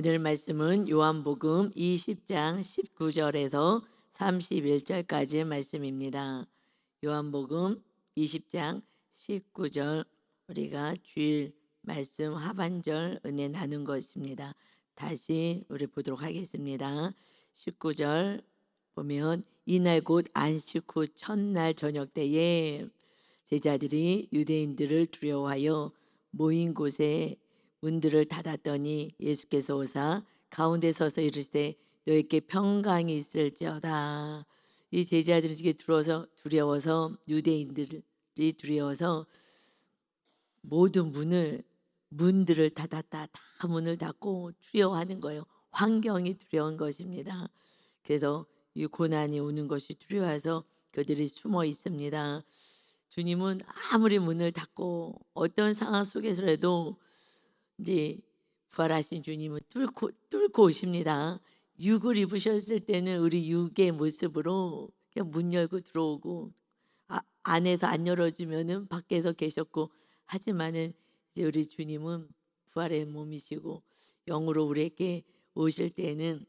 오늘 말씀은 요한복음 20장 19절에서 31절까지의 말씀입니다. 요한복음 20장 19절 우리가 주일 말씀 하반절 은혜 나눈 것입니다. 다시 우리 보도록 하겠습니다. 19절 보면 이날 곧 안식 후 첫날 저녁 때에 제자들이 유대인들을 두려워하여 모인 곳에 문들을 닫았더니 예수께서 오사 가운데 서서 이르시되 너에게 평강이 있을지어다. 이 제자들이 이게 두려워서 유대인들이 두려워서 모든 문들을 닫았다. 다 문을 닫고 두려워하는 거예요. 환경이 두려운 것입니다. 그래서 이 고난이 오는 것이 두려워서 그들이 숨어 있습니다. 주님은 아무리 문을 닫고 어떤 상황 속에서라도 이제 부활하신 주님은 뚫고 오십니다. 육을 입으셨을 때는 우리 육의 모습으로 그냥 문 열고 들어오고 안에서 안 열어주면은 밖에서 계셨고 하지만은 이제 우리 주님은 부활의 몸이시고 영으로 우리에게 오실 때는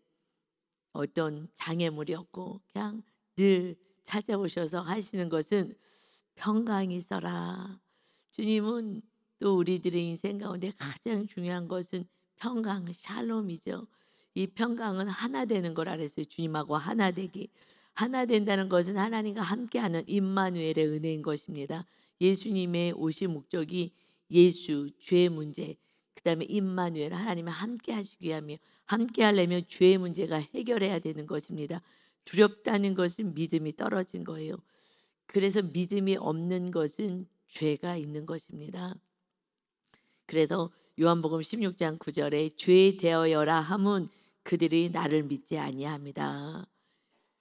어떤 장애물이 없고 그냥 늘 찾아오셔서 하시는 것은 평강이 있어라. 주님은 또 우리들의 인생 가운데 가장 중요한 것은 평강, 샬롬이죠. 이 평강은 하나 되는 거라 그랬어요. 주님하고 하나 되기. 하나 된다는 것은 하나님과 함께하는 임마누엘의 은혜인 것입니다. 예수님의 오신 목적이 예수, 죄의 문제, 그 다음에 임마누엘, 하나님과 함께 하시기 위함이요. 함께 하려면 죄의 문제가 해결해야 되는 것입니다. 두렵다는 것은 믿음이 떨어진 거예요. 그래서 믿음이 없는 것은 죄가 있는 것입니다. 그래서 요한복음 16장 9절에 죄 되어여라 함은 그들이 나를 믿지 아니합니다.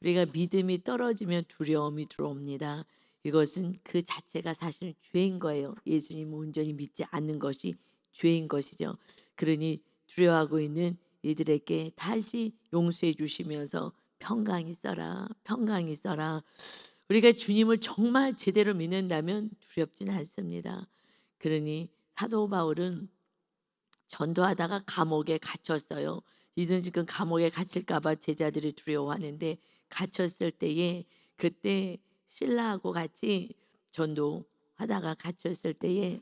우리가 믿음이 떨어지면 두려움이 들어옵니다. 이것은 그 자체가 사실 죄인 거예요. 예수님을 온전히 믿지 않는 것이 죄인 것이죠. 그러니 두려워하고 있는 이들에게 다시 용서해 주시면서 평강이 있어라, 평강이 있어라. 우리가 주님을 정말 제대로 믿는다면 두렵진 않습니다. 그러니 사도 바울은 전도하다가 감옥에 갇혔어요. 이들은 지금 감옥에 갇힐까 봐 제자들이 두려워하는데 갇혔을 때에 그때 신라하고 같이 전도하다가 갇혔을 때에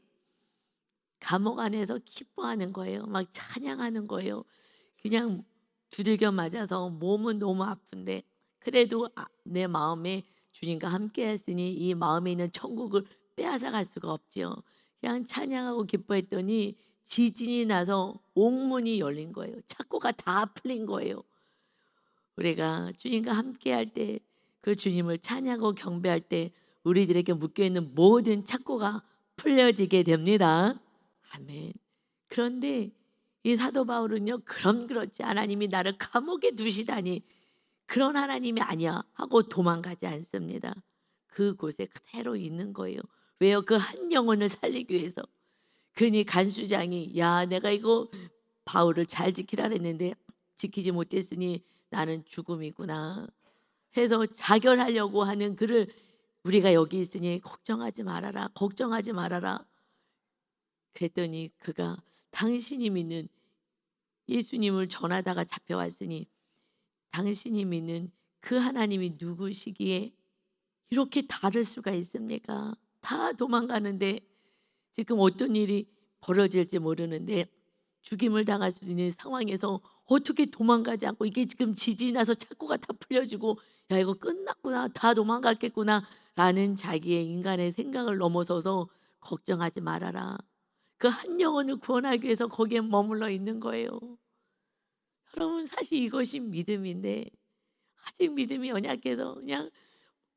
감옥 안에서 기뻐하는 거예요. 막 찬양하는 거예요. 그냥 두들겨 맞아서 몸은 너무 아픈데 그래도 내 마음에 주님과 함께 했으니 이 마음에 있는 천국을 빼앗아 갈 수가 없죠. 그냥 찬양하고 기뻐했더니 지진이 나서 옥문이 열린 거예요. 창고가 다 풀린 거예요. 우리가 주님과 함께 할 때 그 주님을 찬양하고 경배할 때 우리들에게 묶여있는 모든 창고가 풀려지게 됩니다. 아멘. 그런데 이 사도 바울은요, 그럼 그렇지 하나님이 나를 감옥에 두시다니 그런 하나님이 아니야 하고 도망가지 않습니다. 그곳에 그대로 있는 거예요. 왜요? 그 한 영혼을 살리기 위해서. 그니 간수장이 야 내가 이거 바울을 잘 지키라 했는데 지키지 못했으니 나는 죽음이구나 해서 자결하려고 하는 그를 우리가 여기 있으니 걱정하지 말아라, 걱정하지 말아라. 그랬더니 그가 당신이 믿는 예수님을 전하다가 잡혀왔으니 당신이 믿는 그 하나님이 누구시기에 이렇게 다를 수가 있습니까? 다 도망가는데 지금 어떤 일이 벌어질지 모르는데 죽임을 당할 수 있는 상황에서 어떻게 도망가지 않고 이게 지금 지진이 나서 창고가 다 풀려지고 야 이거 끝났구나 다 도망갔겠구나 라는 자기의 인간의 생각을 넘어서서 걱정하지 말아라. 그 한 영혼을 구원하기 위해서 거기에 머물러 있는 거예요. 여러분 사실 이것이 믿음인데 아직 믿음이 연약해서 그냥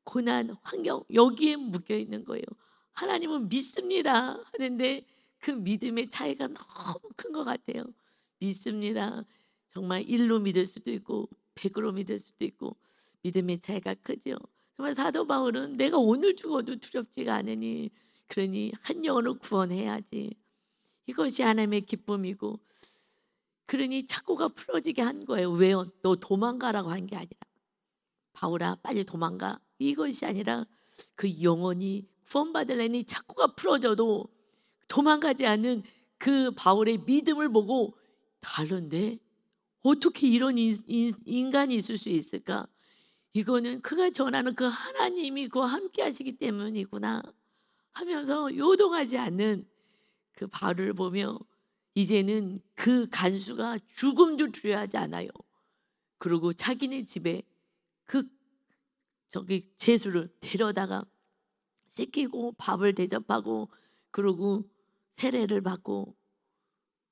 고난, 환경 여기에 묶여 있는 거예요. 하나님은 믿습니다 하는데 그 믿음의 차이가 너무 큰 것 같아요. 믿습니다. 정말 1로 믿을 수도 있고 100으로 믿을 수도 있고 믿음의 차이가 크죠. 정말 사도 바울은 내가 오늘 죽어도 두렵지가 않으니 그러니 한 영혼을 구원해야지. 이것이 하나님의 기쁨이고 그러니 착고가 풀어지게 한 거예요. 왜요? 너 도망가라고 한 게 아니라 바울아 빨리 도망가 이것이 아니라 그 영혼이 구원받으려니 착고가 풀어져도 도망가지 않는 그 바울의 믿음을 보고 다른데 어떻게 이런 인간이 있을 수 있을까? 이거는 그가 전하는 그 하나님이 그와 함께 하시기 때문이구나 하면서 요동하지 않는 그 바울을 보며 이제는 그 간수가 죽음도 두려워하지 않아요. 그리고 자기네 집에 그 저기 제수를 데려다가 씻기고 밥을 대접하고 그리고 세례를 받고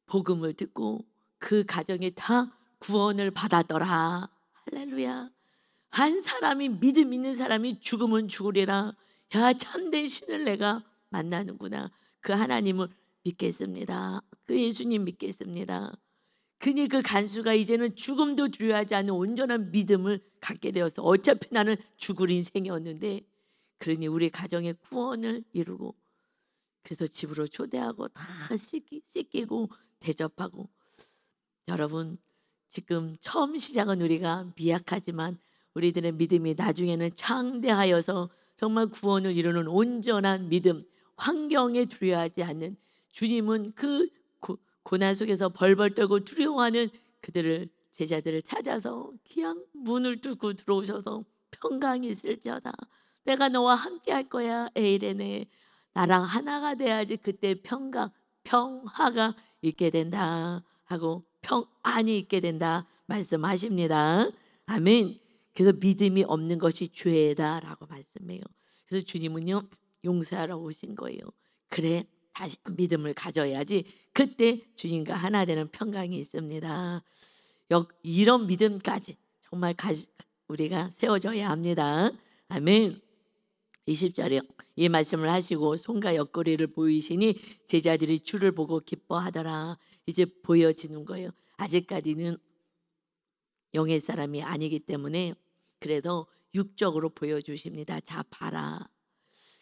복음을 듣고 그 가정이 다 구원을 받았더라. 할렐루야. 한 사람이 믿음 있는 사람이 죽으면 죽으리라. 야, 참된 신을 내가 만나는구나. 그 하나님을 믿겠습니다. 그 예수님 믿겠습니다. 그니 그 간수가 이제는 죽음도 두려워하지 않는 온전한 믿음을 갖게 되어서 어차피 나는 죽을 인생이었는데 그러니 우리 가정의 구원을 이루고 그래서 집으로 초대하고 다 씻기고 대접하고 여러분 지금 처음 시작은 우리가 미약하지만 우리들의 믿음이 나중에는 창대하여서 정말 구원을 이루는 온전한 믿음 환경에 두려워하지 않는 주님은 그 고난 속에서 벌벌 떨고 두려워하는 그들을 제자들을 찾아서 그냥 문을 뚫고 들어오셔서 평강이 있을지어다 내가 너와 함께 할 거야 에이레네 나랑 하나가 돼야지 그때 평화가 있게 된다 하고 평안이 있게 된다 말씀하십니다. 아멘. 그래서 믿음이 없는 것이 죄다라고 말씀해요. 그래서 주님은요 용서하러 오신 거예요. 그래 다시 믿음을 가져야지 그때 주님과 하나 되는 평강이 있습니다. 이런 믿음까지 정말 우리가 세워져야 합니다. 아멘. 20절에 이 말씀을 하시고 손과 옆구리를 보이시니 제자들이 주를 보고 기뻐하더라. 이제 보여지는 거예요. 아직까지는 영의 사람이 아니기 때문에 그래서 육적으로 보여주십니다. 자 봐라.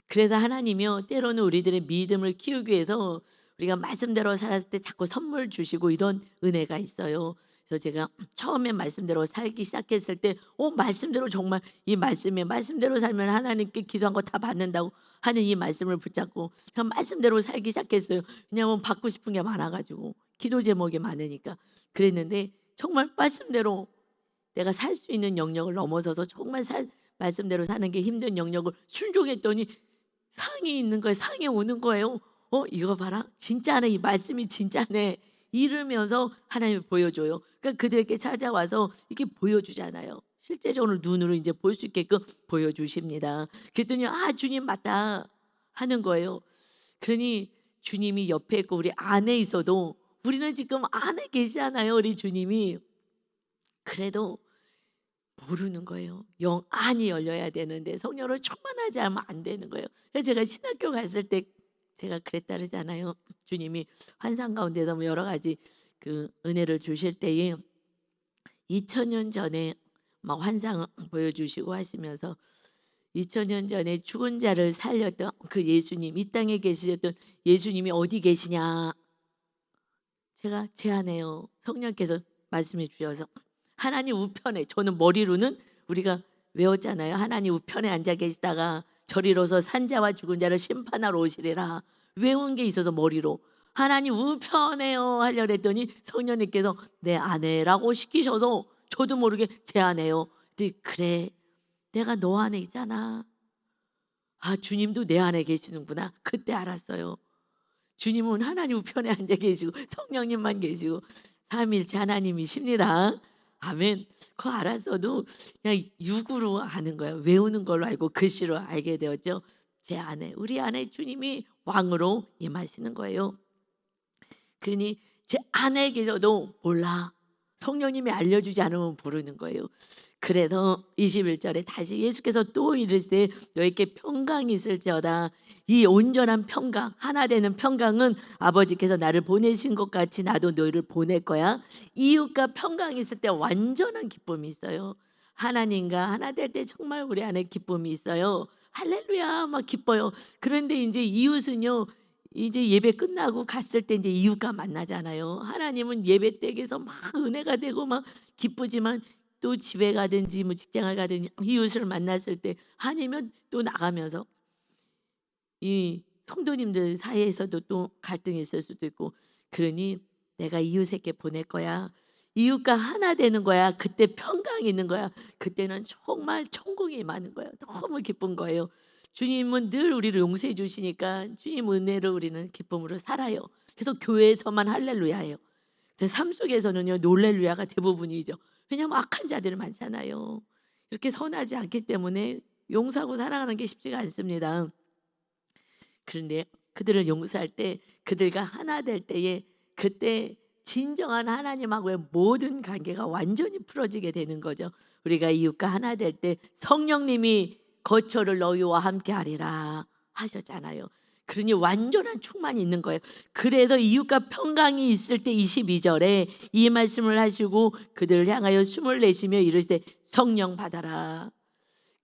그래서 하나님이요 때로는 우리들의 믿음을 키우기 위해서 우리가 말씀대로 살았을 때 자꾸 선물 주시고 이런 은혜가 있어요. 그래서 제가 처음에 말씀대로 살기 시작했을 때 말씀대로 정말 이 말씀대로 살면 하나님께 기도한 거 다 받는다고 하는 이 말씀을 붙잡고 그냥 말씀대로 살기 시작했어요. 왜냐하면 받고 싶은 게 많아가지고 기도 제목이 많으니까 그랬는데 정말 말씀대로 내가 살 수 있는 영역을 넘어서서 정말 말씀대로 사는 게 힘든 영역을 순종했더니 상이 있는 거예요. 상이 오는 거예요. 이거 봐라. 진짜네. 이 말씀이 진짜네. 이러면서 하나님이 보여줘요. 그러니까 그들에게 찾아와서 이렇게 보여주잖아요. 실제적으로 눈으로 이제 볼 수 있게끔 보여주십니다. 그랬더니 주님 맞다 하는 거예요. 그러니 주님이 옆에 있고 우리 안에 있어도 우리는 지금 안에 계시잖아요. 우리 주님이. 그래도 모르는 거예요. 영 안이 열려야 되는데 성령으로 충만하지 않으면 안 되는 거예요. 그래서 제가 신학교 갔을 때 제가 그랬다 그러잖아요. 주님이 환상 가운데서 뭐 여러 가지 그 은혜를 주실 때에 2000년 전에 막 환상을 보여주시고 하시면서 2000년 전에 죽은 자를 살렸던 그 예수님 이 땅에 계시던 예수님이 어디 계시냐 제가 제안해요. 성령께서 말씀해 주셔서 하나님 우편에 저는 머리로는 우리가 외웠잖아요. 하나님 우편에 앉아 계시다가 저리로서 산자와 죽은 자를 심판하러 오시리라 외운 게 있어서 머리로 하나님 우편에요 하려고 했더니 성령님께서 내 안에라고 시키셔서 저도 모르게 제 안에요. 그래 내가 너 안에 있잖아. 주님도 내 안에 계시는구나. 그때 알았어요. 주님은 하나님 우편에 앉아 계시고 성령님만 계시고 삼일체 하나님이십니다. 아멘. 그거 알았어도 그냥 육으로 아는 거예요. 외우는 걸로 알고 글씨로 알게 되었죠. 제 안에 우리 안에 주님이 왕으로 임하시는 거예요. 그러니 제 안에 계셔도 몰라. 성령님이 알려주지 않으면 모르는 거예요. 그래서 21절에 다시 예수께서 또 이르시되 너에게 평강이 있을지어다. 이 온전한 평강 하나 되는 평강은 아버지께서 나를 보내신 것 같이 나도 너희를 보낼 거야. 이웃과 평강이 있을 때 완전한 기쁨이 있어요. 하나님과 하나 될 때 정말 우리 안에 기쁨이 있어요. 할렐루야 막 기뻐요. 그런데 이제 이웃은요 이제 예배 끝나고 갔을 때 이제 이웃과 만나잖아요. 하나님은 예배 댁에서 막 은혜가 되고 막 기쁘지만 또 집에 가든지 뭐 직장을 가든지 이웃을 만났을 때 아니면 또 나가면서 이 성도님들 사이에서도 또 갈등이 있을 수도 있고 그러니 내가 이웃에게 보낼 거야. 이웃과 하나 되는 거야. 그때 평강이 있는 거야. 그때는 정말 천국이 많은 거예요. 너무 기쁜 거예요. 주님은 늘 우리를 용서해 주시니까 주님 은혜로 우리는 기쁨으로 살아요. 그래서 교회에서만 할렐루야예요. 삶 속에서는요 놀렐루야가 대부분이죠. 왜냐하면 악한 자들이 많잖아요. 이렇게 선하지 않기 때문에 용서하고 사랑하는 게 쉽지가 않습니다. 그런데 그들을 용서할 때 그들과 하나 될 때에 그때 진정한 하나님하고의 모든 관계가 완전히 풀어지게 되는 거죠. 우리가 이웃과 하나 될 때 성령님이 거처를 너희와 함께 하리라 하셨잖아요. 그러니 완전한 충만이 있는 거예요. 그래서 이웃과 평강이 있을 때 22절에 이 말씀을 하시고 그들을 향하여 숨을 내쉬며 이르시되 성령 받아라.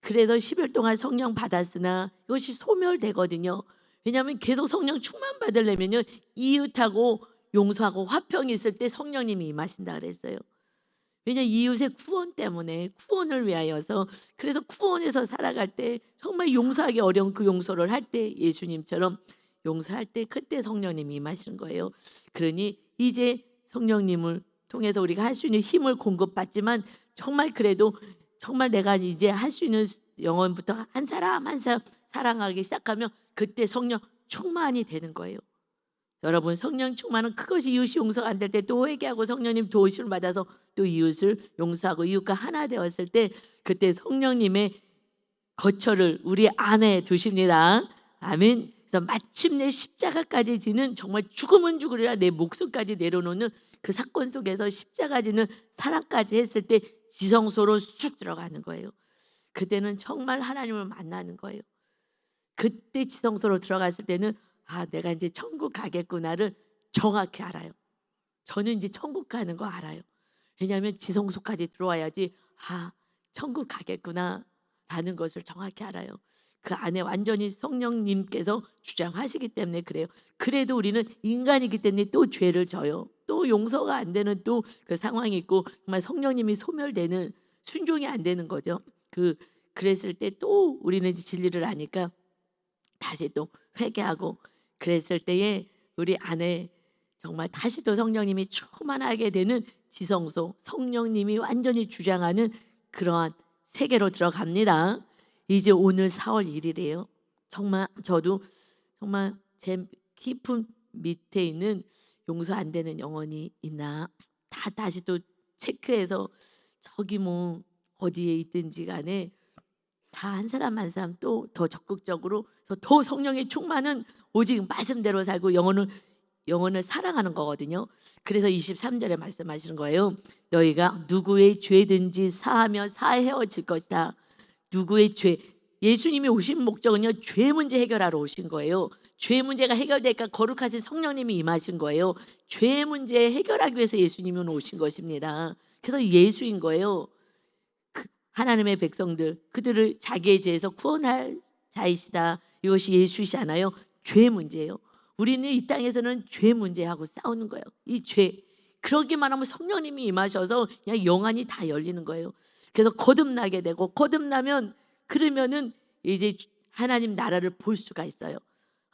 그래서 10일 동안 성령 받았으나 이것이 소멸되거든요. 왜냐하면 계속 성령 충만 받으려면요 이웃하고 용서하고 화평이 있을 때 성령님이 임하신다 그랬어요. 왜냐 이웃의 구원 때문에 구원을 위하여서 그래서 구원에서 살아갈 때 정말 용서하기 어려운 그 용서를 할 때 예수님처럼 용서할 때 그때 성령님이 임하신 거예요. 그러니 이제 성령님을 통해서 우리가 할 수 있는 힘을 공급받지만 정말 그래도 정말 내가 이제 할 수 있는 영혼부터 한 사람 한 사람 사랑하기 시작하면 그때 성령 충만이 되는 거예요. 여러분 성령 충만은 그것이 이웃이 용서가 안 될 때 또 회개하고 성령님 도우심을 받아서 또 이웃을 용서하고 이웃과 하나 되었을 때 그때 성령님의 거처를 우리 안에 두십니다. 아멘. 그래서 마침내 십자가까지 지는 정말 죽으면 죽으리라 내 목숨까지 내려놓는 그 사건 속에서 십자가 지는 사랑까지 했을 때 지성소로 쑥 들어가는 거예요. 그때는 정말 하나님을 만나는 거예요. 그때 지성소로 들어갔을 때는 아 내가 이제 천국 가겠구나를 정확히 알아요. 저는 이제 천국 가는 거 알아요. 왜냐하면 지성소까지 들어와야지 아 천국 가겠구나라는 것을 정확히 알아요. 그 안에 완전히 성령님께서 주장하시기 때문에 그래요. 그래도 우리는 인간이기 때문에 또 죄를 져요. 또 용서가 안 되는 또 그 상황이 있고 정말 성령님이 소멸되는 순종이 안 되는 거죠. 그랬을 때 또 우리는 진리를 아니까 다시 또 회개하고 그랬을 때에 우리 안에 정말 다시 또 성령님이 충만하게 되는 지성소 성령님이 완전히 주장하는 그러한 세계로 들어갑니다. 이제 오늘 4월 1일이에요. 정말 저도 정말 제 깊은 밑에 있는 용서 안 되는 영혼이 있나 다 다시 또 체크해서 저기 뭐 어디에 있든지 간에 다 한 사람 한 사람 또 더 적극적으로 더 성령의 충만은 오직 말씀대로 살고 영혼을 사랑하는 거거든요. 그래서 23절에 말씀하시는 거예요. 너희가 누구의 죄든지 사하며 사해어질 것이다. 누구의 죄 예수님이 오신 목적은요 죄 문제 해결하러 오신 거예요. 죄 문제가 해결되니까 거룩하신 성령님이 임하신 거예요. 죄 문제 해결하기 위해서 예수님은 오신 것입니다. 그래서 예수인 거예요. 하나님의 백성들 그들을 자기의 죄에서 구원할 자이시다. 이것이 예수시잖아요. 죄 문제예요. 우리는 이 땅에서는 죄 문제하고 싸우는 거예요. 이 죄. 그러기만 하면 성령님이 임하셔서 그냥 영안이 다 열리는 거예요. 그래서 거듭나게 되고 거듭나면 그러면은 이제 하나님 나라를 볼 수가 있어요.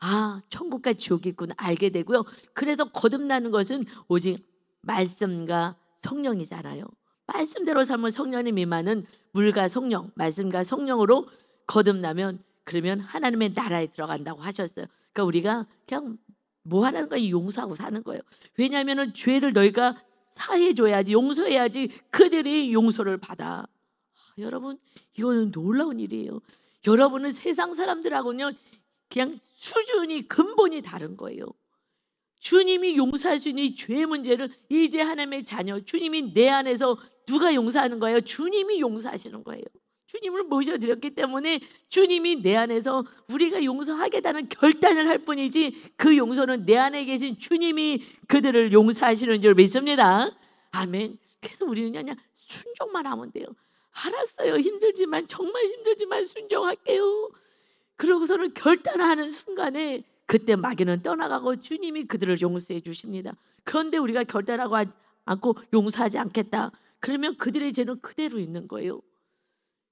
아 천국과 지옥이 있구나 알게 되고요. 그래서 거듭나는 것은 오직 말씀과 성령이잖아요. 말씀대로 삶은 성령님 임하는 물과 성령, 말씀과 성령으로 거듭나면 그러면 하나님의 나라에 들어간다고 하셨어요. 그러니까 우리가 그냥 뭐 하라는 거야 용서하고 사는 거예요. 왜냐하면 죄를 너희가 사해줘야지 용서해야지 그들이 용서를 받아. 여러분 이거는 놀라운 일이에요. 여러분은 세상 사람들하고는 그냥 수준이 근본이 다른 거예요. 주님이 용서할 수 있는 이 죄 문제를 이제 하나님의 자녀 주님이 내 안에서 누가 용서하는 거예요? 주님이 용서하시는 거예요. 주님을 모셔드렸기 때문에 주님이 내 안에서 우리가 용서하겠다는 결단을 할 뿐이지 그 용서는 내 안에 계신 주님이 그들을 용서하시는 줄 믿습니다. 아멘. 그래서 우리는 그냥 순종만 하면 돼요. 알았어요. 힘들지만 정말 힘들지만 순종할게요. 그러고서는 결단하는 순간에 그때 마귀는 떠나가고 주님이 그들을 용서해 주십니다. 그런데 우리가 결단하고 않고 용서하지 않겠다. 그러면 그들의 죄는 그대로 있는 거예요.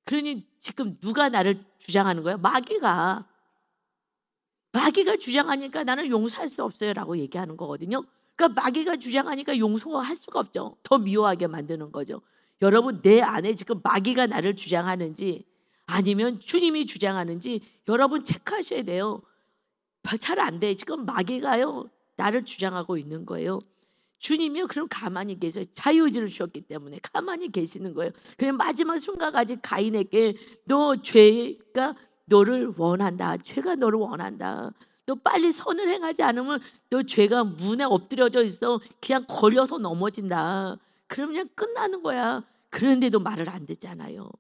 그러니 지금 누가 나를 주장하는 거예요? 마귀가 주장하니까 나는 용서할 수 없어요 라고 얘기하는 거거든요. 그러니까 마귀가 주장하니까 용서할 수가 없죠. 더 미워하게 만드는 거죠. 여러분, 내 안에 지금 마귀가 나를 주장하는지 아니면 주님이 주장하는지 여러분 체크하셔야 돼요. 잘 안 돼. 지금 마귀가요 나를 주장하고 있는 거예요. 주님이요 그럼 가만히 계세요. 자유의지를 주셨기 때문에 가만히 계시는 거예요. 그냥 마지막 순간까지 가인에게 너 죄가 너를 원한다. 죄가 너를 원한다. 너 빨리 선을 행하지 않으면 너 죄가 문에 엎드려져 있어. 그냥 걸려서 넘어진다. 그러면 그냥 끝나는 거야. 그런데도 말을 안 듣잖아요.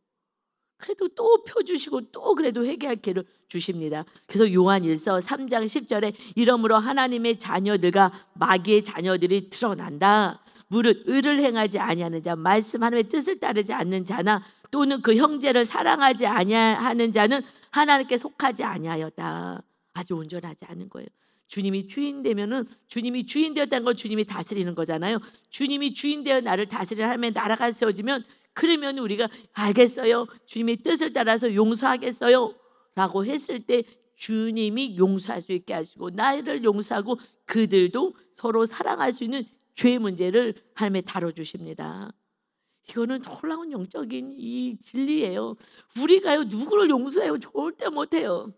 그래도 또 펴주시고 또 그래도 회개할 기회를 주십니다. 그래서 요한일서 3장 10절에 이러므로 하나님의 자녀들과 마귀의 자녀들이 드러난다. 무릇 의를 행하지 아니하는 자, 말씀 하나님의 뜻을 따르지 않는 자나 또는 그 형제를 사랑하지 아니하는 자는 하나님께 속하지 아니하였다. 아주 온전하지 않은 거예요. 주님이 주인 되면은 주님이 주인 되었다는 걸 주님이 다스리는 거잖아요. 주님이 주인 되어 나를 다스리는 하나님의 나라가 세워지면 그러면 우리가 알겠어요. 주님의 뜻을 따라서 용서하겠어요. 라고 했을 때 주님이 용서할 수 있게 하시고 나를 용서하고 그들도 서로 사랑할 수 있는 죄 문제를 하나님이 다뤄주십니다. 이거는 놀라운 영적인 이 진리예요. 우리가요 누구를 용서해요? 절대 못해요.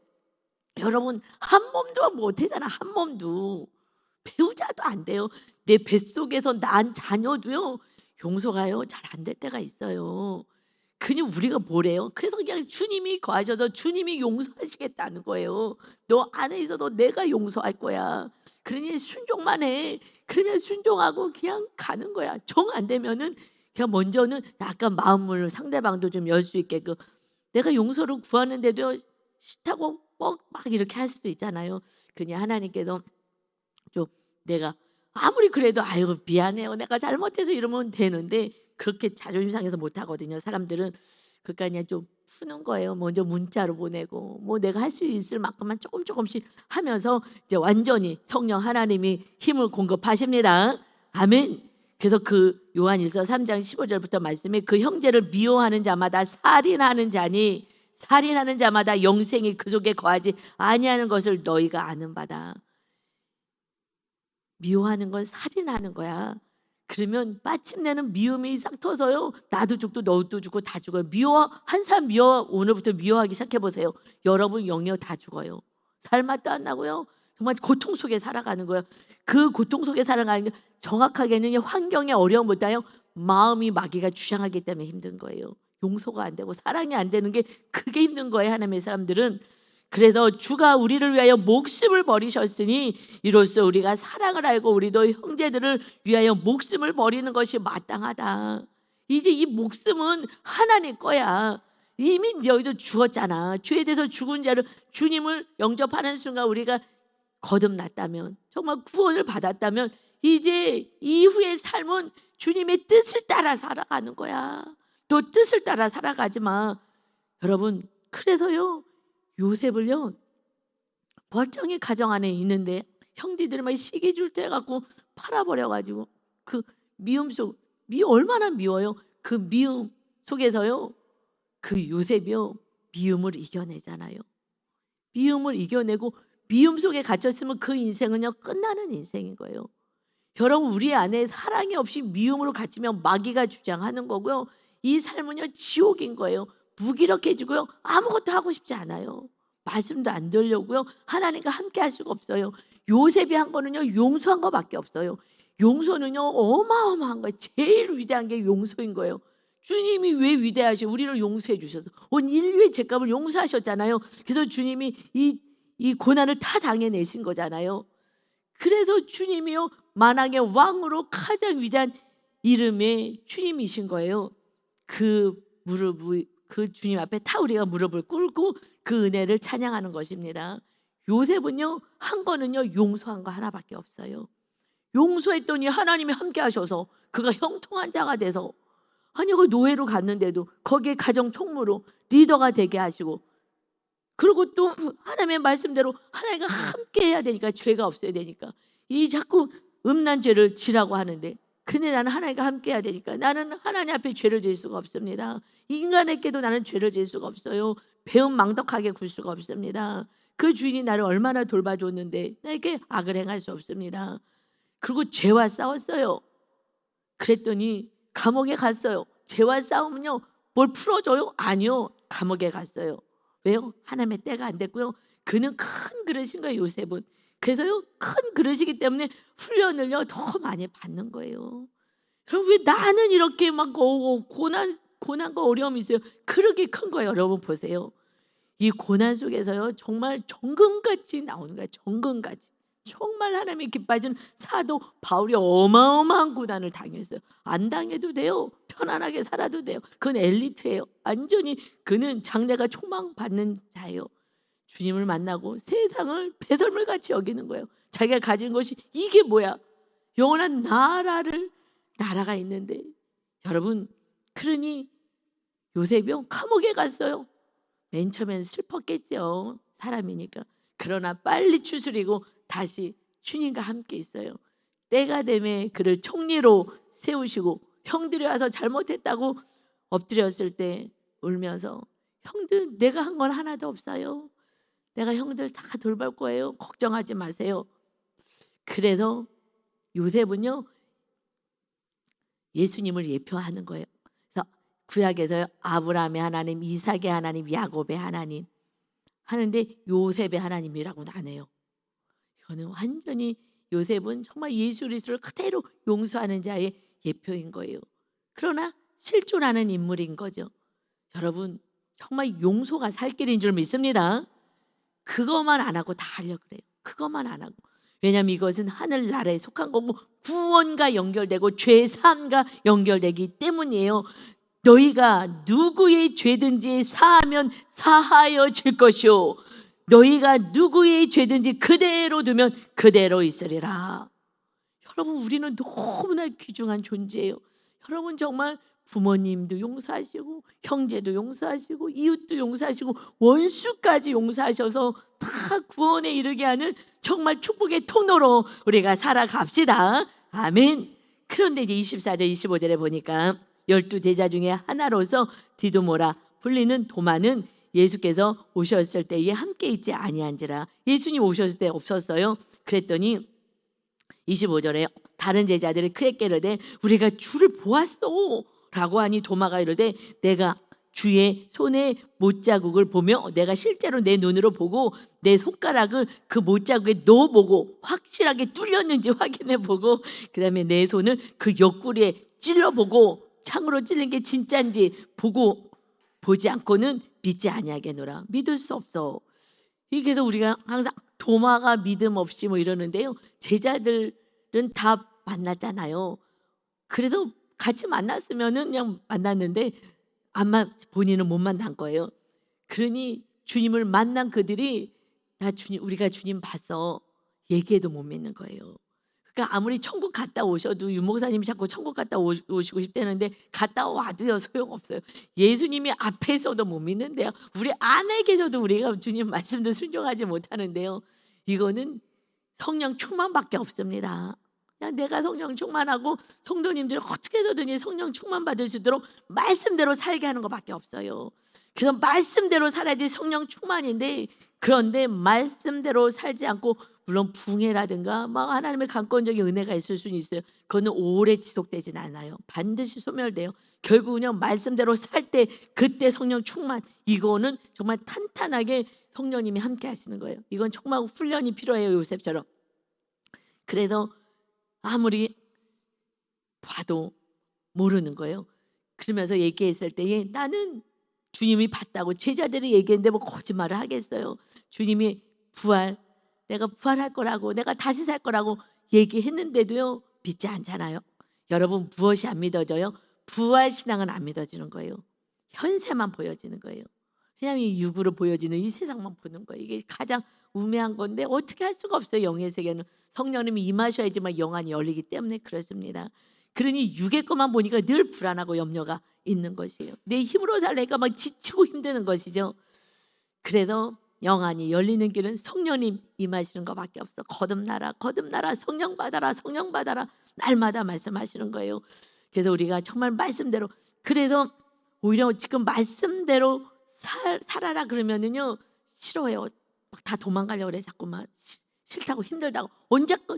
여러분 한 몸도 못하잖아. 한 몸도. 배우자도 안 돼요. 내 뱃속에서 난 자녀도요 용서가요 잘 안 될 때가 있어요. 그냥 우리가 뭐래요? 그래서 그냥 주님이 거하셔서 주님이 용서하시겠다는 거예요. 너 안에 있어도 내가 용서할 거야. 그러니 순종만 해. 그러면 순종하고 그냥 가는 거야. 정 안 되면은 그냥 먼저는 약간 마음을 상대방도 좀 열 수 있게끔 내가 용서를 구하는데도 싫다고 막 이렇게 할 수도 있잖아요. 그냥 하나님께서 좀 내가 아무리 그래도 아유 미안해요 내가 잘못해서 이러면 되는데 그렇게 자존심 상해서 못 하거든요. 사람들은 그러니까 그냥 좀 푸는 거예요. 먼저 문자로 보내고 뭐 내가 할 수 있을 만큼만 조금씩 하면서 이제 완전히 성령 하나님이 힘을 공급하십니다. 아멘. 그래서 그 요한일서 3장 15절부터 말씀에 그 형제를 미워하는 자마다 살인하는 자니 살인하는 자마다 영생이 그 속에 거하지 아니하는 것을 너희가 아는 바다. 미워하는 건 살인하는 거야. 그러면 마침내는 미움이 싹 터서요. 나도 죽고 너도 죽고 다 죽어요. 한 사람 오늘부터 미워하기 시작해 보세요. 여러분 영역 다 죽어요. 살맛도 안 나고요. 정말 고통 속에 살아가는 거예요. 그 고통 속에 살아가는 게 정확하게는 환경의 어려움보다요. 마음이 마귀가 주장하기 때문에 힘든 거예요. 용서가 안 되고 사랑이 안 되는 게 그게 힘든 거예요. 하나님의 사람들은. 그래서 주가 우리를 위하여 목숨을 버리셨으니 이로써 우리가 사랑을 알고 우리도 형제들을 위하여 목숨을 버리는 것이 마땅하다. 이제 이 목숨은 하나님 거야. 이미 너희도 죽었잖아. 죄에 대해서 죽은 자를 주님을 영접하는 순간 우리가 거듭났다면 정말 구원을 받았다면 이제 이후의 삶은 주님의 뜻을 따라 살아가는 거야. 또 뜻을 따라 살아가지 마. 여러분 그래서요 요셉을요 멀쩡히 가정 안에 있는데 형제들이 막 시기 줄 때 갖고 팔아버려가지고 그 얼마나 미워요. 그 미움 속에서요 그 요셉이요 미움을 이겨내잖아요. 미움을 이겨내고 미움 속에 갇혔으면 그 인생은요 끝나는 인생인 거예요. 여러분 우리 안에 사랑이 없이 미움으로 갇히면 마귀가 주장하는 거고요. 이 삶은요 지옥인 거예요. 무기력해지고요. 아무것도 하고 싶지 않아요. 말씀도 안 들려고요. 하나님과 함께 할 수가 없어요. 요셉이 한 거는요. 용서한 거밖에 없어요. 용서는요. 어마어마한 거예요. 제일 위대한 게 용서인 거예요. 주님이 왜 위대하셔? 우리를 용서해 주셔서 온 인류의 죄값을 용서하셨잖아요. 그래서 주님이 이 고난을 다 당해내신 거잖아요. 그래서 주님이요. 만왕의 왕으로 가장 위대한 이름의 주님이신 거예요. 그 주님 앞에 다 우리가 무릎을 꿇고 그 은혜를 찬양하는 것입니다. 요셉은요 한 거는요 용서한 거 하나밖에 없어요. 용서했더니 하나님이 함께 하셔서 그가 형통한 자가 돼서 아니 그 노예로 갔는데도 거기에 가정 총무로 리더가 되게 하시고 그리고 또 하나님의 말씀대로 하나님과 함께 해야 되니까 죄가 없어야 되니까 이 자꾸 음란 죄를 지라고 하는데 근데 나는 하나님과 함께 해야 되니까 나는 하나님 앞에 죄를 지을 수가 없습니다. 인간에게도 나는 죄를 지을 수가 없어요. 배은망덕하게 굴 수가 없습니다. 그 주인이 나를 얼마나 돌봐줬는데 나에게 악을 행할 수 없습니다. 그리고 죄와 싸웠어요. 그랬더니 감옥에 갔어요. 죄와 싸우면요, 뭘 풀어줘요? 아니요, 감옥에 갔어요. 왜요? 하나님의 때가 안 됐고요. 그는 큰 그릇인 거예요, 요셉은. 그래서요, 큰 그릇이기 때문에 훈련을요 더 많이 받는 거예요. 그럼 왜 나는 이렇게 막 고난과 어려움이 있어요? 그렇게 큰 거예요. 여러분 보세요. 이 고난 속에서요 정말 정금같이 나오는 거예요. 정금같이. 정말 하나님의 기뻐하시는 사도 바울이 어마어마한 고난을 당했어요. 안 당해도 돼요. 편안하게 살아도 돼요. 그건 엘리트예요. 완전히 그는 장래가 촉망받는 자예요. 주님을 만나고 세상을 배설물같이 여기는 거예요. 자기가 가진 것이 이게 뭐야? 영원한 나라가 있는데, 여러분, 그러니 요셉이요 감옥에 갔어요. 맨 처음엔 슬펐겠죠. 사람이니까. 그러나 빨리 추스리고 다시 주님과 함께 있어요. 때가 되면 그를 총리로 세우시고, 형들이 와서 잘못했다고 엎드렸을 때 울면서, 형들 내가 한 건 하나도 없어요. 내가 형들 다 돌볼 거예요. 걱정하지 마세요. 그래서 요셉은요 예수님을 예표하는 거예요. 그래서 구약에서 아브라함의 하나님, 이삭의 하나님, 야곱의 하나님 하는데 요셉의 하나님이라고는 안 해요. 이거는 완전히 요셉은 정말 예수 그리스도를 그대로 용서하는 자의 예표인 거예요. 그러나 실존하는 인물인 거죠. 여러분, 정말 용서가 살 길인 줄 믿습니다. 그것만 안 하고 다 하려고 그래요. 그것만 안 하고. 왜냐하면 이것은 하늘나라에 속한 거고 구원과 연결되고 죄사함과 연결되기 때문이에요. 너희가 누구의 죄든지 사하면 사하여질 것이요 너희가 누구의 죄든지 그대로 두면 그대로 있으리라. 여러분, 우리는 너무나 귀중한 존재예요. 여러분, 정말 부모님도 용서하시고 형제도 용서하시고 이웃도 용서하시고 원수까지 용서하셔서 다 구원에 이르게 하는 정말 축복의 통로로 우리가 살아갑시다. 아멘. 그런데 이제 24절 25절에 보니까 12제자 중에 하나로서 디도모라 불리는 도마는 예수께서 오셨을 때에 함께 있지 아니한지라. 예수님 오셨을 때 없었어요. 그랬더니 25절에 다른 제자들이 크게 깨르되 우리가 주를 보았어 라고 하니 도마가 이르되 내가 주의 손에 못자국을 보며 내가 실제로 내 눈으로 보고 내 손가락을 그 못자국에 넣어보고 확실하게 뚫렸는지 확인해보고 그 다음에 내 손을 그 옆구리에 찔러보고 창으로 찔린 게 진짜인지 보지 않고는 믿지 아니하겠노라. 믿을 수 없어. 그래서 우리가 항상 도마가 믿음 없이 뭐 이러는데요, 제자들은 다 만났잖아요. 그래도 같이 만났으면은 그냥 만났는데 본인은 못 만난 거예요. 그러니 주님을 만난 그들이 나 주님, 우리가 주님 봤어 얘기해도 못 믿는 거예요. 그러니까 아무리 천국 갔다 오셔도 유목사님이 자꾸 천국 갔다 오시고 싶다는데 갔다 와도요 소용없어요. 예수님이 앞에서도 못 믿는데요, 우리 안에 계셔도 우리가 주님 말씀도 순종하지 못하는데요, 이거는 성령 충만밖에 없습니다. 그냥 내가 성령 충만하고 성도님들이 어떻게 해서든지 성령 충만 받을 수 있도록 말씀대로 살게 하는 것밖에 없어요. 그래서 말씀대로 살아야지 성령 충만인데, 그런데 말씀대로 살지 않고 물론 붕해라든가 막 하나님의 강권적인 은혜가 있을 수는 있어요. 그거는 오래 지속되진 않아요. 반드시 소멸돼요. 결국은요 말씀대로 살 때 그때 성령 충만, 이거는 정말 탄탄하게 성령님이 함께 하시는 거예요. 이건 정말 훈련이 필요해요, 요셉처럼. 그래서 아무리 봐도 모르는 거예요. 그러면서 얘기했을 때에 나는 주님이 봤다고 제자들이 얘기했는데 뭐 거짓말을 하겠어요. 주님이 내가 부활할 거라고, 내가 다시 살 거라고 얘기했는데도요 믿지 않잖아요. 여러분, 무엇이 안 믿어져요? 부활 신앙은 안 믿어지는 거예요. 현세만 보여지는 거예요. 그냥 이 육으로 보여지는 이 세상만 보는 거예요. 이게 가장 우매한 건데 어떻게 할 수가 없어요. 영의 세계는 성령님이 임하셔야지만 영안이 열리기 때문에 그렇습니다. 그러니 육의 것만 보니까 늘 불안하고 염려가 있는 것이에요. 내 힘으로 살래니까 막 지치고 힘드는 것이죠. 그래서 영안이 열리는 길은 성령님 임하시는 것밖에 없어. 거듭나라, 거듭나라, 성령 받아라, 성령 받아라, 날마다 말씀하시는 거예요. 그래서 우리가 정말 말씀대로, 그래서 오히려 지금 말씀대로 살아라 그러면은요 싫어요. 막 다 도망가려고 그래. 자꾸만 싫다고 힘들다고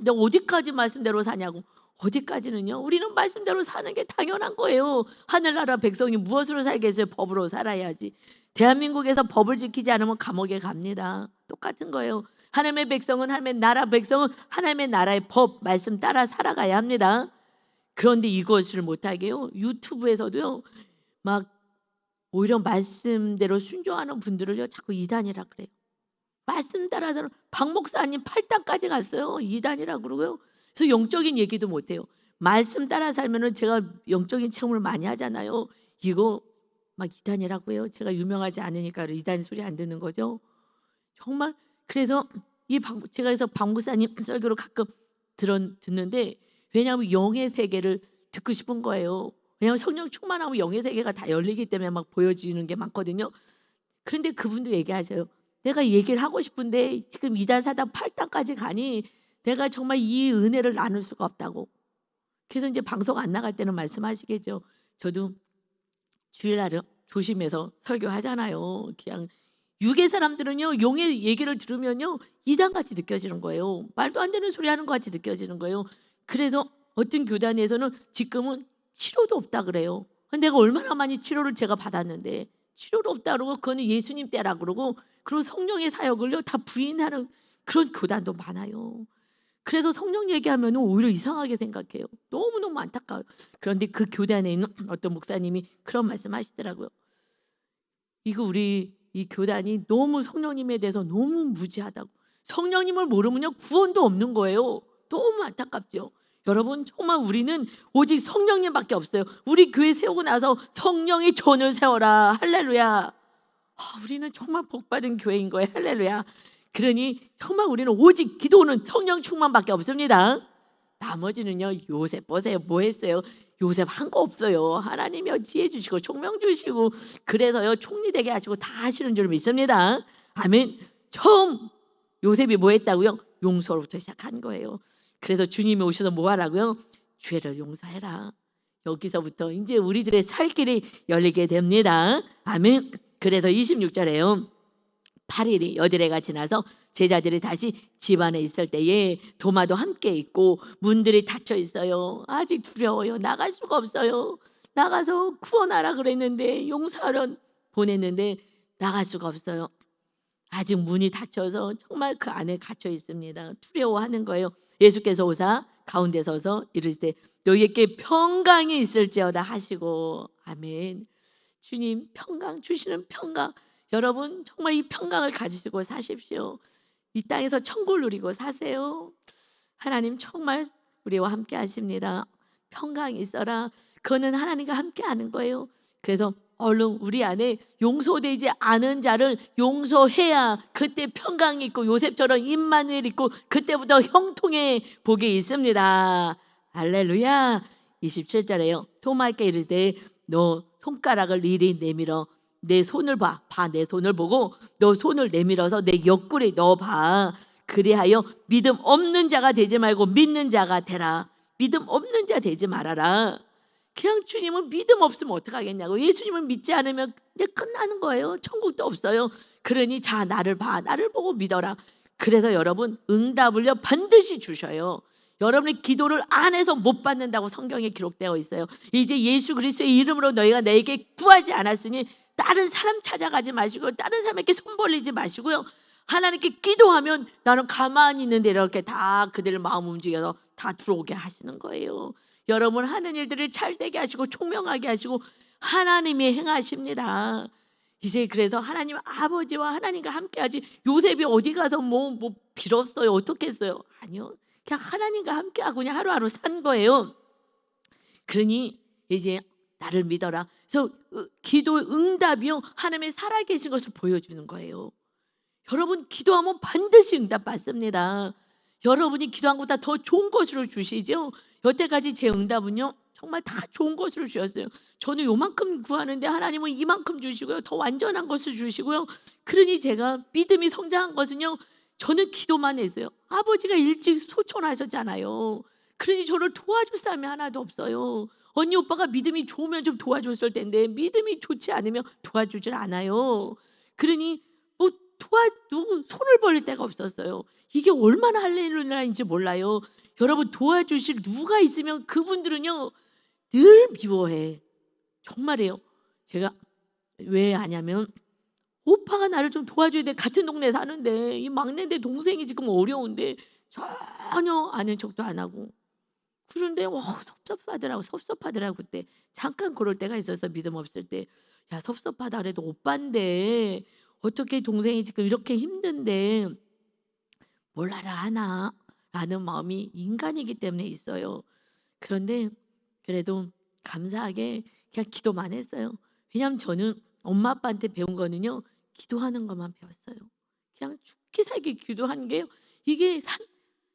내가 어디까지 말씀대로 사냐고. 어디까지는요? 우리는 말씀대로 사는 게 당연한 거예요. 하늘나라 백성이 무엇으로 살겠어요? 법으로 살아야지. 대한민국에서 법을 지키지 않으면 감옥에 갑니다. 똑같은 거예요. 하나님의 백성은 하나님의 나라 백성은 하나님의 나라의 법 말씀 따라 살아가야 합니다. 그런데 이것을 못하게요. 유튜브에서도요. 막 오히려 말씀대로 순종하는 분들을요 자꾸 이단이라 그래요. 말씀 따라서 박 목사님 8단까지 갔어요. 이단이라 그러고요. 그래서 영적인 얘기도 못해요. 말씀 따라 살면은 제가 영적인 체험을 많이 하잖아요. 이거 막 이단이라고 해요. 제가 유명하지 않으니까 이단 소리 안 듣는 거죠. 정말 그래서 제가 그래서 박 목사님 설교를 가끔 듣는데 왜냐하면 영의 세계를 듣고 싶은 거예요. 왜냐하면 성령 충만하면 영의 세계가 다 열리기 때문에 막 보여지는 게 많거든요. 그런데 그분도 얘기하세요. 내가 얘기를 하고 싶은데 지금 2단, 4단, 8단까지 가니 내가 정말 이 은혜를 나눌 수가 없다고. 그래서 이제 방송 안 나갈 때는 말씀하시겠죠. 저도 주일날은 조심해서 설교하잖아요. 그냥 육의 사람들은요 용의 얘기를 들으면요 이단같이 느껴지는 거예요. 말도 안 되는 소리 하는 것 같이 느껴지는 거예요. 그래서 어떤 교단에서는 지금은 치료도 없다 그래요. 내가 얼마나 많이 치료를 제가 받았는데 치료도 없다 그러고 그거는 예수님 때라 그러고 그리고 성령의 사역을요 다 부인하는 그런 교단도 많아요. 그래서 성령 얘기하면 오히려 이상하게 생각해요. 너무너무 안타까워요. 그런데 그 교단에 있는 어떤 목사님이 그런 말씀 하시더라고요. 이거 우리 이 교단이 너무 성령님에 대해서 너무 무지하다고. 성령님을 모르면요 구원도 없는 거예요. 너무 안타깝죠. 여러분 정말 우리는 오직 성령님밖에 없어요. 우리 교회 세우고 나서 성령의 전을 세워라. 할렐루야. 우리는 정말 복받은 교회인 거예요. 할렐루야. 그러니 정말 우리는 오직 기도는 성령 충만밖에 없습니다. 나머지는요 요셉 보세요. 뭐 했어요? 요셉 한 거 없어요. 하나님이 지혜 주시고 총명 주시고 그래서요 총리 되게 하시고 다 하시는 줄 믿습니다. 아멘. 처음 요셉이 뭐 했다고요? 용서로부터 시작한 거예요. 그래서 주님이 오셔서 뭐 하라고요? 죄를 용서해라. 여기서부터 이제 우리들의 살 길이 열리게 됩니다. 아멘. 그래서 26절에요. 8일이 여드레가 지나서 제자들이 다시 집 안에 있을 때에 도마도 함께 있고 문들이 닫혀 있어요. 아직 두려워요. 나갈 수가 없어요. 나가서 구원하라 그랬는데 용서하려 보냈는데 나갈 수가 없어요. 아직 문이 닫혀서 정말 그 안에 갇혀 있습니다. 두려워하는 거예요. 예수께서 오사 가운데 서서 이르시되 너희에게 평강이 있을지어다 하시고 아멘. 주님 평강 주시는 평강. 여러분 정말 이 평강을 가지시고 사십시오. 이 땅에서 천국을 누리고 사세요. 하나님 정말 우리와 함께 하십니다. 평강이 있어라. 그거는 하나님과 함께 하는 거예요. 그래서 얼른 우리 안에 용서되지 않은 자를 용서해야 그때 평강이 있고 요셉처럼 임마누엘 있고 그때부터 형통의 복이 있습니다. 할렐루야. 27절에요. 토마에게 이르되 너 손가락을 이리 내밀어 내 손을 봐. 내 손을 보고 너 손을 내밀어서 내 옆구리에 넣어봐. 그리하여 믿음 없는 자가 되지 말고 믿는 자가 되라. 믿음 없는 자 되지 말아라. 그냥 주님은 믿음 없으면 어떡하겠냐고. 예수님은 믿지 않으면 이제 끝나는 거예요. 천국도 없어요. 그러니 자 나를 봐. 나를 보고 믿어라. 그래서 여러분 응답을요 반드시 주셔요. 여러분의 기도를 안 해서 못 받는다고 성경에 기록되어 있어요. 이제 예수 그리스도의 이름으로 너희가 내게 구하지 않았으니 다른 사람 찾아가지 마시고 다른 사람에게 손 벌리지 마시고요. 하나님께 기도하면 나는 가만히 있는데 이렇게 다 그들의 마음 움직여서 다 들어오게 하시는 거예요. 여러분 하는 일들을 잘되게 하시고 총명하게 하시고 하나님이 행하십니다. 이제 그래서 하나님 아버지와 하나님과 함께하지. 요셉이 어디 가서 뭐 빌었어요? 어떻게 했어요? 아니요. 그냥 하나님과 함께하고 그냥 하루하루 산 거예요. 그러니 이제 나를 믿어라. 그래서 기도 응답이요 하나님의 살아계신 것을 보여주는 거예요. 여러분 기도하면 반드시 응답 받습니다. 여러분이 기도한 것보다 더 좋은 것으로 주시죠. 여태까지 제 응답은요 정말 다 좋은 것으로 주셨어요. 저는 요만큼 구하는데 하나님은 이만큼 주시고요. 더 완전한 것을 주시고요. 그러니 제가 믿음이 성장한 것은요 저는 기도만 했어요. 아버지가 일찍 소천하셨잖아요. 그러니 저를 도와줄 사람이 하나도 없어요. 언니 오빠가 믿음이 좋으면 좀 도와줬을 텐데 믿음이 좋지 않으면 도와주질 않아요. 그러니 뭐 누구 손을 벌릴 데가 없었어요. 이게 얼마나 할렐루야인지 몰라요. 여러분, 도와주실 누가 있으면 그분들은요 늘 미워해. 정말이에요. 제가 왜 하냐면 오빠가 나를 좀 도와줘야 돼. 같은 동네 사는데 이 막내인데 동생이 지금 어려운데 전혀 아는 척도 안 하고, 그런데 섭섭하더라고. 그때 잠깐 그럴 때가 있어서 믿음 없을 때, 야 섭섭하다 그래도 오빠인데 어떻게 동생이 지금 이렇게 힘든데 뭘 알아 하나 라는 마음이 인간이기 때문에 있어요. 그런데 그래도 감사하게 그냥 기도만 했어요. 왜냐하면 저는 엄마 아빠한테 배운 거는요 기도하는 것만 배웠어요. 그냥 죽기 살기 기도하는 게요. 이게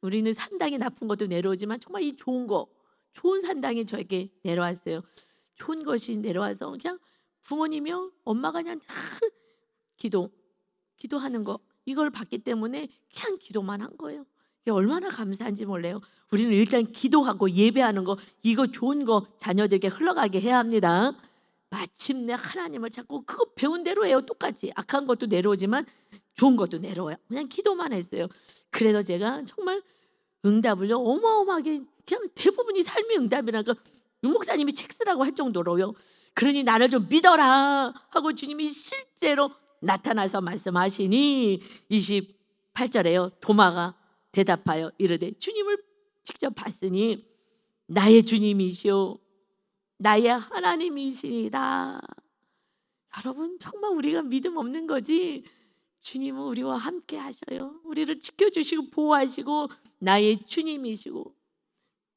우리는 산당이 나쁜 것도 내려오지만 정말 이 좋은 산당이 저에게 내려왔어요. 좋은 것이 내려와서 그냥 부모님이요 엄마가 그냥 기도하는 거 이걸 봤기 때문에 그냥 기도만 한 거예요. 이게 얼마나 감사한지 몰라요. 우리는 일단 기도하고 예배하는 거, 이거 좋은 거 자녀들에게 흘러가게 해야 합니다. 마침내 하나님을 찾고 그거 배운 대로 해요. 똑같이 악한 것도 내려오지만 좋은 것도 내려와요. 그냥 기도만 했어요. 그래서 제가 정말 응답을요 어마어마하게, 그냥 대부분이 삶의 응답이라고 유 목사님이 책 쓰라고 할 정도로요. 그러니 나를 좀 믿어라 하고 주님이 실제로 나타나서 말씀하시니 28절에요 도마가 대답하여 이르되 주님을 직접 봤으니 나의 주님이시오 나의 하나님이시다. 여러분, 정말 우리가 믿음 없는 거지 주님은 우리와 함께 하셔요. 우리를 지켜주시고 보호하시고 나의 주님이시고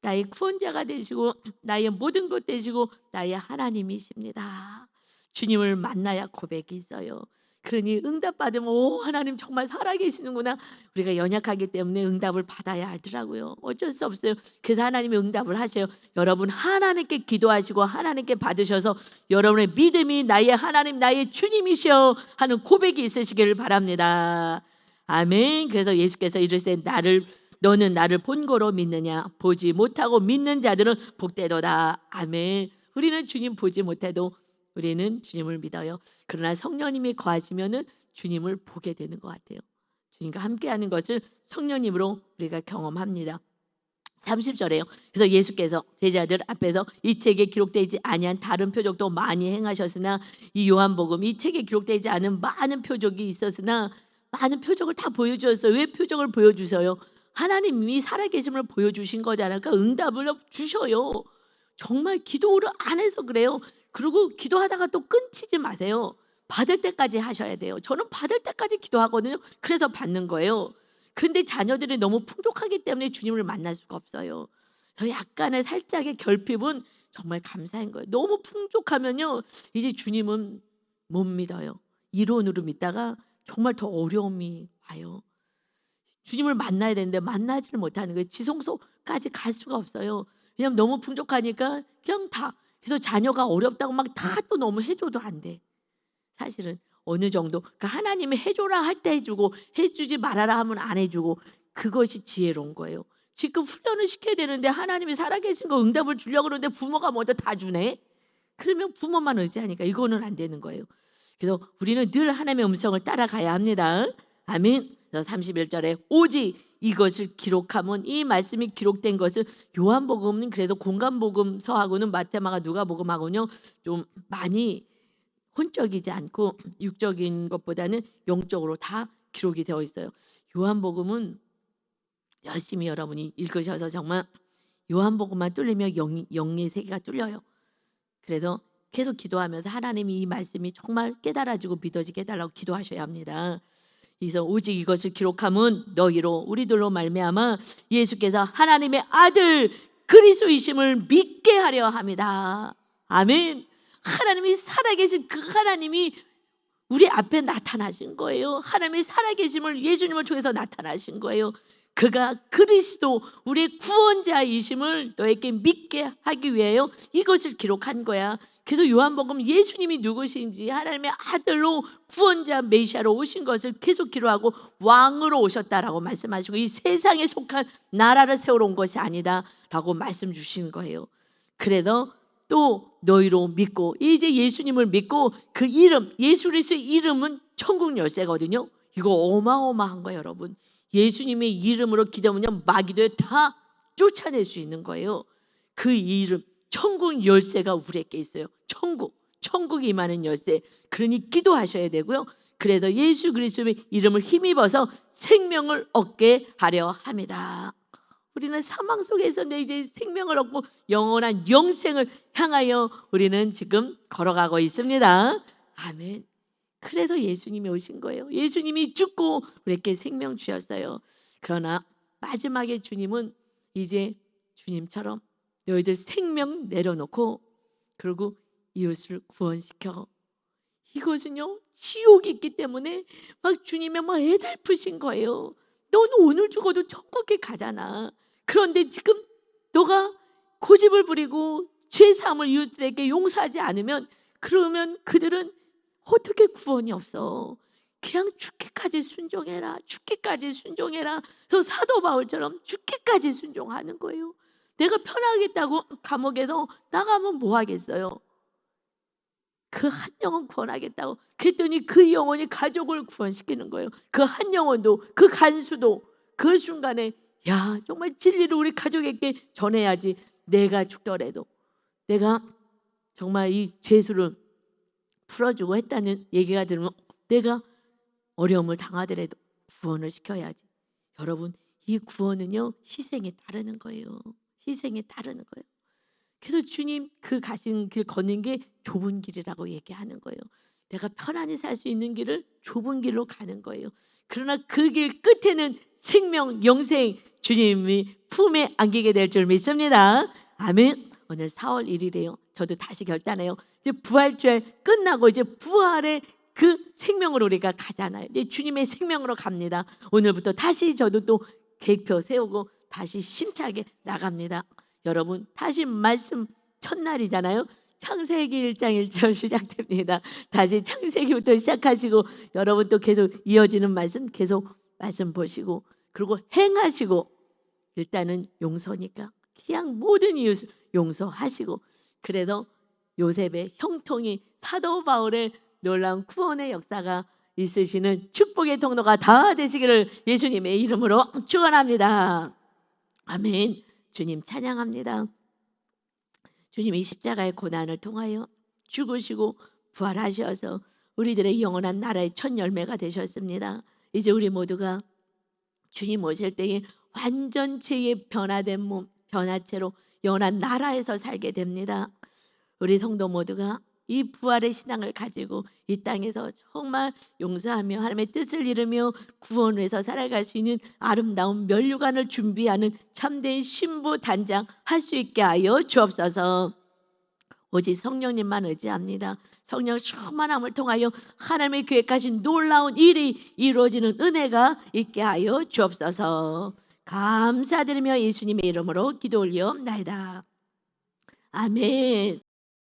나의 구원자가 되시고 나의 모든 것 되시고 나의 하나님이십니다. 주님을 만나야 고백이 있어요. 그러니 응답받으면 오 하나님 정말 살아계시는구나. 우리가 연약하기 때문에 응답을 받아야 하더라고요. 어쩔 수 없어요. 그래서 하나님이 응답을 하셔요. 여러분 하나님께 기도하시고 하나님께 받으셔서 여러분의 믿음이 나의 하나님 나의 주님이시여 하는 고백이 있으시기를 바랍니다. 아멘. 그래서 예수께서 이르시되 너는 나를 본거로 믿느냐? 보지 못하고 믿는 자들은 복되도다. 아멘. 우리는 주님 보지 못해도 우리는 주님을 믿어요. 그러나 성령님이 거하시면은 주님을 보게 되는 것 같아요. 주님과 함께하는 것을 성령님으로 우리가 경험합니다. 30절에요. 그래서 예수께서 제자들 앞에서 이 책에 기록되지 아니한 다른 표적도 많이 행하셨으나 이 요한복음 이 책에 기록되지 않은 많은 표적이 있었으나 많은 표적을 다 보여주셨어요. 왜 표적을 보여주셔요? 하나님이 살아계심을 보여주신 거잖아요. 그러니까 응답을 주셔요. 정말 기도를 안 해서 그래요. 그리고 기도하다가 또 끊치지 마세요. 받을 때까지 하셔야 돼요. 저는 받을 때까지 기도하거든요. 그래서 받는 거예요. 근데 자녀들이 너무 풍족하기 때문에 주님을 만날 수가 없어요. 저 약간의 살짝의 결핍은 정말 감사한 거예요. 너무 풍족하면요 이제 주님은 못 믿어요. 이론으로 믿다가 정말 더 어려움이 와요. 주님을 만나야 되는데 만나지를 못하는 거예요. 지성소까지 갈 수가 없어요. 왜냐하면 너무 풍족하니까 그냥 다. 그래서 자녀가 어렵다고 막 다 또 너무 해줘도 안 돼. 사실은 어느 정도 그러니까 하나님이 해줘라 할 때 해주고 해주지 말아라 하면 안 해주고, 그것이 지혜로운 거예요. 지금 훈련을 시켜야 되는데 하나님이 살아계신 거 응답을 주려고 그러는데 부모가 먼저 다 주네. 그러면 부모만 의지하니까 이거는 안 되는 거예요. 그래서 우리는 늘 하나님의 음성을 따라가야 합니다. 아멘. 31절에 오직 이것을 기록하면, 이 말씀이 기록된 것을 요한복음은 그래서 공간복음서하고는 마태마가 누가복음하고는요 좀 많이 혼적이지 않고 육적인 것보다는 영적으로 다 기록이 되어 있어요. 요한복음은 열심히 여러분이 읽으셔서 정말 요한복음만 뚫리면 영의 세계가 뚫려요. 그래서 계속 기도하면서 하나님이 이 말씀이 정말 깨달아지고 믿어지게 해달라고 기도하셔야 합니다. 그래서 오직 이것을 기록함은 너희로 우리들로 말미암아 예수께서 하나님의 아들 그리스도이심을 믿게 하려 합니다. 아멘. 하나님이 살아계신 그 하나님이 우리 앞에 나타나신 거예요. 하나님이 살아계심을 예수님을 통해서 나타나신 거예요. 그가 그리스도 우리의 구원자이심을 너에게 믿게 하기 위하여 이것을 기록한 거야. 그래서 요한복음 예수님이 누구신지 하나님의 아들로 구원자 메시아로 오신 것을 계속 기록하고 왕으로 오셨다라고 말씀하시고 이 세상에 속한 나라를 세우러 온 것이 아니다라고 말씀 주시는 거예요. 그래서 또 너희로 믿고 이제 예수님을 믿고 그 이름 예수 그리스도의 이름은 천국 열쇠거든요. 이거 어마어마한 거예요, 여러분. 예수님의 이름으로 기도하면 마귀도 다 쫓아낼 수 있는 거예요. 그 이름, 천국 열쇠가 우리에게 있어요. 천국이 임하는 열쇠. 그러니 기도하셔야 되고요. 그래서 예수 그리스도의 이름을 힘입어서 생명을 얻게 하려 합니다. 우리는 사망 속에서 이제 생명을 얻고 영원한 영생을 향하여 우리는 지금 걸어가고 있습니다. 아멘. 그래서 예수님이 오신 거예요. 예수님이 죽고 우리에게 생명 주셨어요. 그러나 마지막에 주님은 이제 주님처럼 너희들 생명 내려놓고 그리고 이웃을 구원시켜. 이것은요 지옥이 있기 때문에 막 주님의 막 애달프신 거예요. 너는 오늘 죽어도 천국에 가잖아. 그런데 지금 너가 고집을 부리고 죄사함을 이웃들에게 용서하지 않으면 그러면 그들은 어떻게 구원이 없어. 그냥 죽기까지 순종해라. 죽기까지 순종해라. 저 사도 바울처럼 죽기까지 순종하는 거예요. 내가 편하겠다고 감옥에서 나가면 뭐 하겠어요? 그 한 영혼 구원하겠다고 그랬더니 그 영혼이 가족을 구원시키는 거예요. 그 한 영혼도 그 간수도 그 순간에 야 정말 진리를 우리 가족에게 전해야지. 내가 죽더라도 내가 정말 이 죄수를 풀어주고 했다는 얘기가 들으면 내가 어려움을 당하더라도 구원을 시켜야지. 여러분 이 구원은요 희생에 따르는 거예요. 희생에 따르는 거예요. 그래서 주님 그 가신 길 걷는 게 좁은 길이라고 얘기하는 거예요. 내가 편안히 살 수 있는 길을 좁은 길로 가는 거예요. 그러나 그 길 끝에는 생명, 영생 주님이 품에 안기게 될 줄 믿습니다. 아멘. 오늘 4월 1일이에요. 저도 다시 결단해요. 이제 부활절 끝나고 이제 부활의 그 생명으로 우리가 가잖아요. 이제 주님의 생명으로 갑니다. 오늘부터 다시 저도 또 계획표 세우고 다시 심차게 나갑니다. 여러분 다시 말씀 첫날이잖아요. 창세기 1장 1절 시작됩니다. 다시 창세기부터 시작하시고 여러분 또 계속 이어지는 말씀 계속 말씀 보시고 그리고 행하시고 일단은 용서니까 그냥 모든 이웃을 용서하시고 그래서 요셉의 형통이 사도 바울의 놀라운 구원의 역사가 있으시는 축복의 통로가 다 되시기를 예수님의 이름으로 축원합니다. 아멘. 주님 찬양합니다. 주님이 십자가의 고난을 통하여 죽으시고 부활하셔서 우리들의 영원한 나라의 첫 열매가 되셨습니다. 이제 우리 모두가 주님 오실 때에 완전체의 변화된 몸, 변화체로 영원한 나라에서 살게 됩니다. 우리 성도 모두가 이 부활의 신앙을 가지고 이 땅에서 정말 용서하며 하나님의 뜻을 이루며 구원을 위해서 살아갈 수 있는 아름다운 면류관을 준비하는 참된 신부 단장 할 수 있게 하여 주옵소서. 오직 성령님만 의지합니다. 성령 충만함을 통하여 하나님의 계획하신 놀라운 일이 이루어지는 은혜가 있게 하여 주옵소서. 감사드리며 예수님의 이름으로 기도 올리옵나이다. 아멘.